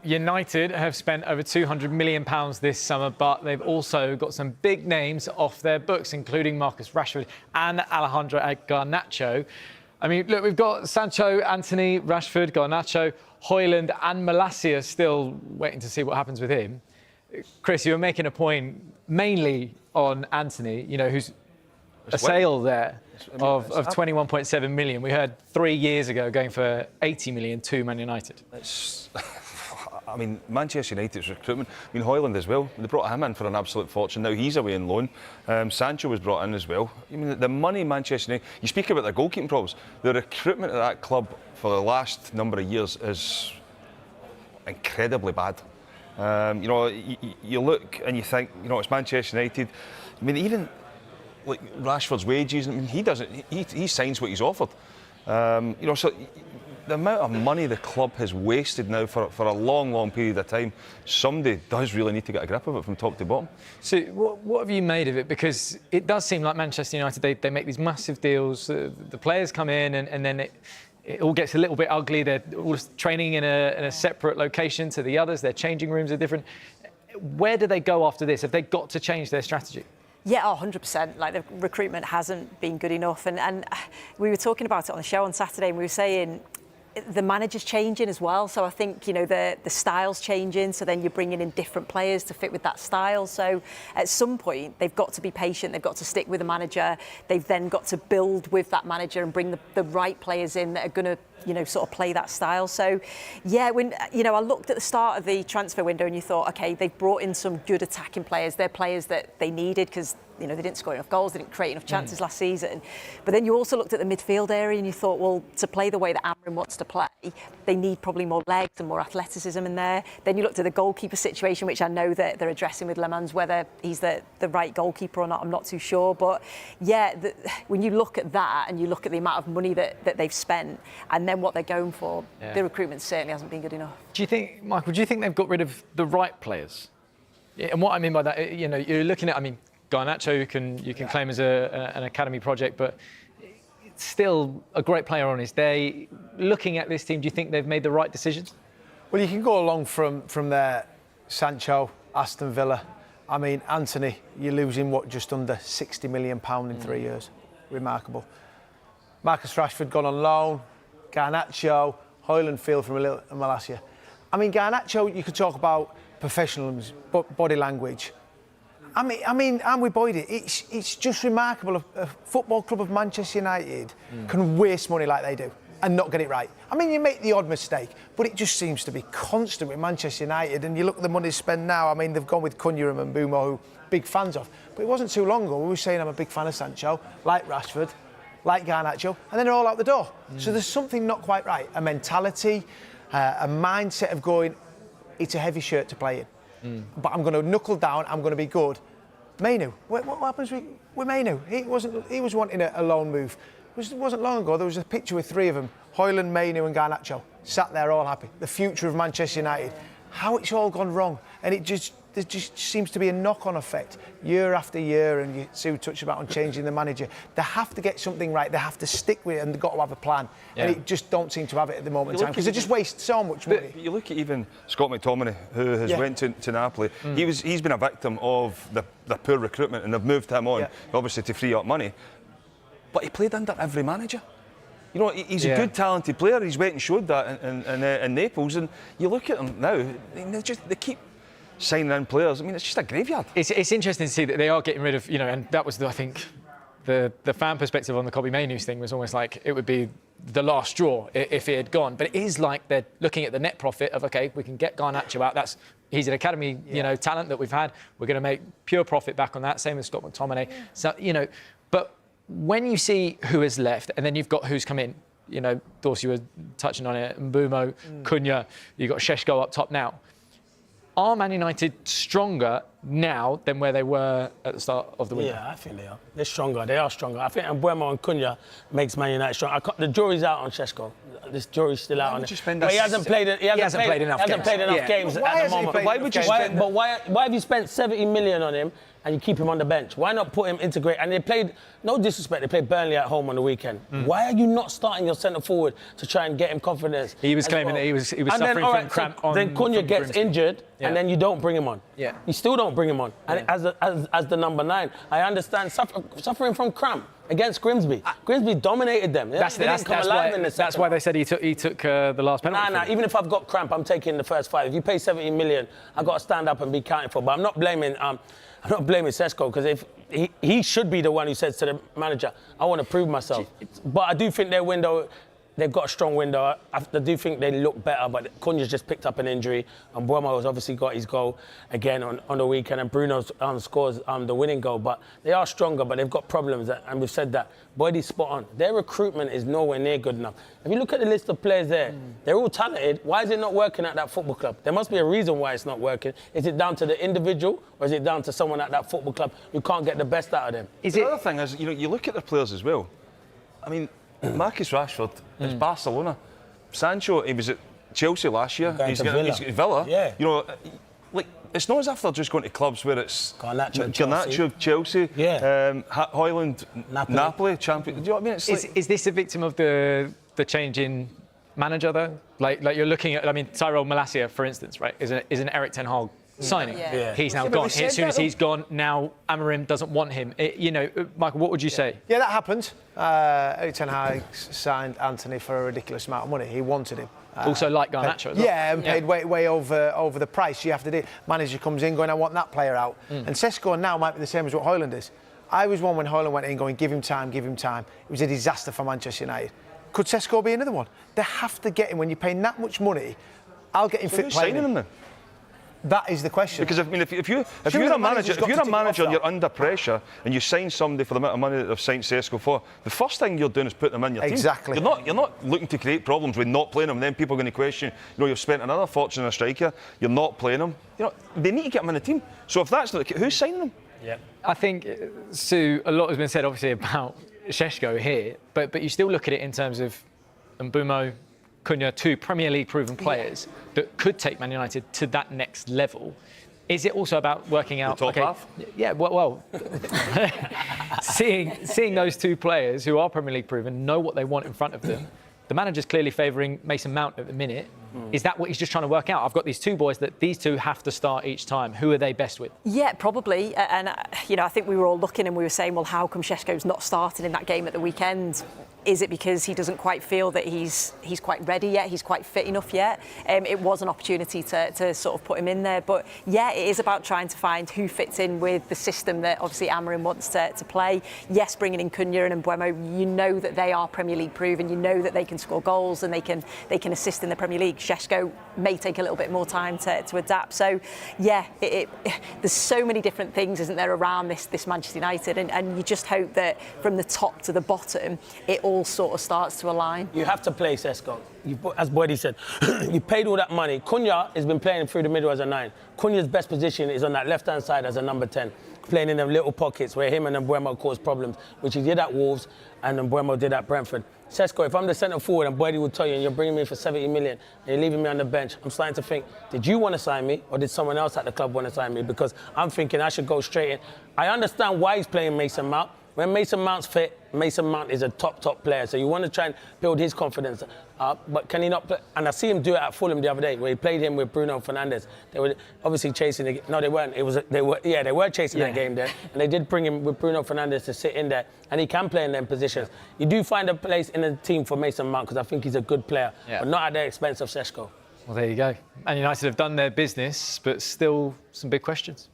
United have spent over £200 million this summer, but they've also got some big names off their books, including Marcus Rashford and Alejandro Garnacho. I mean, look, we've got Sancho, Antony, Rashford, Garnacho, Højlund and Malacia still waiting to see what happens with him. Chris, you were making a point mainly on Antony, you know, who's a sale there of 21.7 million. We heard 3 years ago going for 80 million to Man United. I mean, Manchester United's recruitment. I mean, Højlund as well. They brought him in for an absolute fortune. Now he's away on loan. Sancho was brought in as well. I mean, the money Manchester United. You speak about their goalkeeping problems. The recruitment at that club for the last number of years is incredibly bad. You know, you look and you think, you know, it's Manchester United. I mean, even like Rashford's wages. I mean, he doesn't. He signs what he's offered. You know, so the amount of money the club has wasted now for a long period of time, somebody does really need to get a grip of it from top to bottom. So what have you made of it? Because it does seem like Manchester United, they make these massive deals, the players come in and then it all gets a little bit ugly. They're all training in a separate location to the others, their changing rooms are different. Where do they go after this? Have they got to change their strategy? Yeah, 100%. Like, the recruitment hasn't been good enough. And we were talking about it on the show on Saturday, and we were saying the manager's changing as well. So I think, you know, the style's changing. So then you're bringing in different players to fit with that style. So at some point, they've got to be patient. They've got to stick with the manager. They've then got to build with that manager and bring the right players in that are going to, you know, sort of play that style. So, yeah, when, you know, I looked at the start of the transfer window and you thought, OK, they've brought in some good attacking players. They're players that they needed because, you know, they didn't score enough goals, they didn't create enough chances last season. But then you also looked at the midfield area and you thought, well, to play the way that Amrin wants to play, they need probably more legs and more athleticism in there. Then you looked at the goalkeeper situation, which I know that they're addressing with Le Mans. Whether he's the right goalkeeper or not, I'm not too sure. But yeah, when you look at that and you look at the amount of money that they've spent and then what they're going for, the recruitment certainly hasn't been good enough. Do you think, Michael, do you think they've got rid of the right players? And what I mean by that, you know, you're looking at, I mean, Garnacho you can claim as an academy project, but it's still a great player on his day. Looking at this team, do you think they've made the right decisions? Well, you can go along from there. Sancho, Aston Villa. I mean, Antony, you're losing just under £60 million in 3 years. Remarkable. Marcus Rashford gone on loan. Garnacho, Højlund field from a little Malacia. I mean, Garnacho, you could talk about professionalism, body language. I mean, and with Boydie, it's just remarkable. A football club of Manchester United can waste money like they do and not get it right. I mean, you make the odd mistake, but it just seems to be constant with Manchester United. And you look at the money spent now. I mean, they've gone with Cunha and Mbeumo, who big fans of. But it wasn't too long ago we were saying I'm a big fan of Sancho, like Rashford, like Garnacho, and then they're all out the door. So there's something not quite right. A mentality, a mindset of going, it's a heavy shirt to play in. But I'm going to knuckle down, I'm going to be good. Mainu, what happens with Mainu? He was wanting a loan move. It wasn't long ago, there was a picture with three of them, Højlund, Mainu and Garnacho, sat there all happy. The future of Manchester United. How it's all gone wrong. And there just seems to be a knock-on effect year after year, and Sue touched about on changing the manager. They have to get something right, they have to stick with it, and they've got to have a plan. And it just don't seem to have it at the moment in time, because they just waste so much money. You look at even Scott McTominay, who has went to Napoli. He's been a victim of the poor recruitment, and they've moved him on, obviously to free up money. But he played under every manager. You know, he's a good, talented player. He's went and showed that in Naples, and you look at them now, they keep signing in players. I mean, it's just a graveyard. It's interesting to see that they are getting rid of, you know, and that was, I think, the fan perspective on the Kobbie Mainoo thing was almost like it would be the last straw if it had gone. But it is like they're looking at the net profit of, OK, we can get Garnacho out. He's an academy, you know, talent that we've had. We're going to make pure profit back on that. Same with Scott McTominay. So, you know, but when you see who has left and then you've got who's come in, you know, Dorsey was touching on it, Mbeumo, Cunha, you've got Šeško up top now. Are Man United stronger now than where they were at the start of the window? Yeah, I think they are. They're stronger. They are stronger. I think Mbeumo and Cunha makes Man United strong. The jury's out on Šeško. This jury's still out on him. But he hasn't played enough games at the moment. Why would you spend? But why have you spent 70 million on him and you keep him on the bench? Why not put him integrate? And they played, no disrespect, they played Burnley at home on the weekend. Why are you not starting your centre forward to try and get him confidence? He was claiming that he was suffering from cramp on. Then Cunha gets Grimsby. injured, and then you don't bring him on. Yeah. You still don't bring him on. And as the number 9, I understand suffering from cramp against Grimsby. Grimsby dominated them. That's why they said he took the last penalty. Nah, even if I've got cramp, I'm taking the first 5. If you pay 70 million, I've got to stand up and be counted for. But I'm not blaming Sesko, because if he should be the one who says to the manager, I want to prove myself. But I do think their window, they've got a strong window. I do think they look better, but Cunha's just picked up an injury, and Buemo has obviously got his goal again on the weekend, and Bruno scores the winning goal. But they are stronger, but they've got problems, and we've said that. Boydie's spot on. Their recruitment is nowhere near good enough. If you look at the list of players there, they're all talented. Why is it not working at that football club? There must be a reason why it's not working. Is it down to the individual, or is it down to someone at that football club who can't get the best out of them? The other thing is, you look at their players as well. I mean, Marcus Rashford is Barcelona. Sancho, he was at Chelsea last year. He's at Villa. Yeah. You know, like, it's not as if they're just going to clubs where it's Garnacho, Chelsea, Hoyland, Napoli, champion. Do you know what I mean? It's Is this a victim of the change in manager though? Like you're looking at, I mean, Tyrell Malacia, for instance, right, is an Eric Ten Hag signing. Yeah. He's now gone. As soon as he's gone, now Amorim doesn't want him. Michael, what would you say? Yeah, that happened. Eric Ten Hag signed Anthony for a ridiculous amount of money. He wanted him. Also like Garnacho as well. Yeah, and paid way over the price. You have to do. Manager comes in going, I want that player out. And Sesko now might be the same as what Hoyland is. I was one when Hoyland went in going, give him time. It was a disaster for Manchester United. Could Sesko be another one? They have to get him. When you're paying that much money, I'll get him fit playing. Signing him then? That is the question. Because if you're a manager and you're under pressure and you sign somebody for the amount of money that they've signed Sesko for, the first thing you're doing is putting them in your team. Exactly. You're not looking to create problems with not playing them. Then people are going to question, you've spent another fortune on a striker, you're not playing them. They need to get them in the team. So if that's not the case, who's signing them? Yeah. I think, Sue, a lot has been said obviously about Šeško here, but you still look at it in terms of Mbeumo, Cunha, 2 Premier League proven players that could take Man United to that next level. Is it also about working out the top half? Yeah, well seeing those 2 players who are Premier League proven, know what they want in front of them. The manager's clearly favouring Mason Mount at the minute. Is that what he's just trying to work out? I've got these 2 boys that these 2 have to start each time. Who are they best with? Yeah, probably. And, I think we were all looking and we were saying, well, how come Šeško's not starting in that game at the weekend? Is it because he doesn't quite feel that he's quite ready yet? He's quite fit enough yet? It was an opportunity to sort of put him in there. But, yeah, it is about trying to find who fits in with the system that obviously Amorim wants to play. Yes, bringing in Cunha and Mbeumo, you know that they are Premier League proven. You know that they can score goals and they can assist in the Premier League. Šeško may take a little bit more time to adapt. So, yeah, there's so many different things, isn't there, around this Manchester United. And you just hope that from the top to the bottom, it all sort of starts to align. You have to play Sesko. As Boydie said, you paid all that money. Cunha has been playing through the middle as a 9. Cunha's best position is on that left-hand side as a number 10, playing in them little pockets where him and Mbeumo cause problems, which he did at Wolves and Mbeumo did at Brentford. Sesko, if I'm the centre forward and Boydie will tell you and you're bringing me for 70 million and you're leaving me on the bench, I'm starting to think, did you want to sign me or did someone else at the club want to sign me? Because I'm thinking I should go straight in. I understand why he's playing Mason Mount. When Mason Mount's fit, Mason Mount is a top player. So you want to try and build his confidence up. But can he not play? And I see him do it at Fulham the other day, where he played him with Bruno Fernandes. They were obviously chasing. No, they weren't. They were chasing that game there. And they did bring him with Bruno Fernandes to sit in there. And he can play in them positions. You do find a place in the team for Mason Mount because I think he's a good player, but not at the expense of Šeško. Well, there you go. And United have done their business, but still some big questions.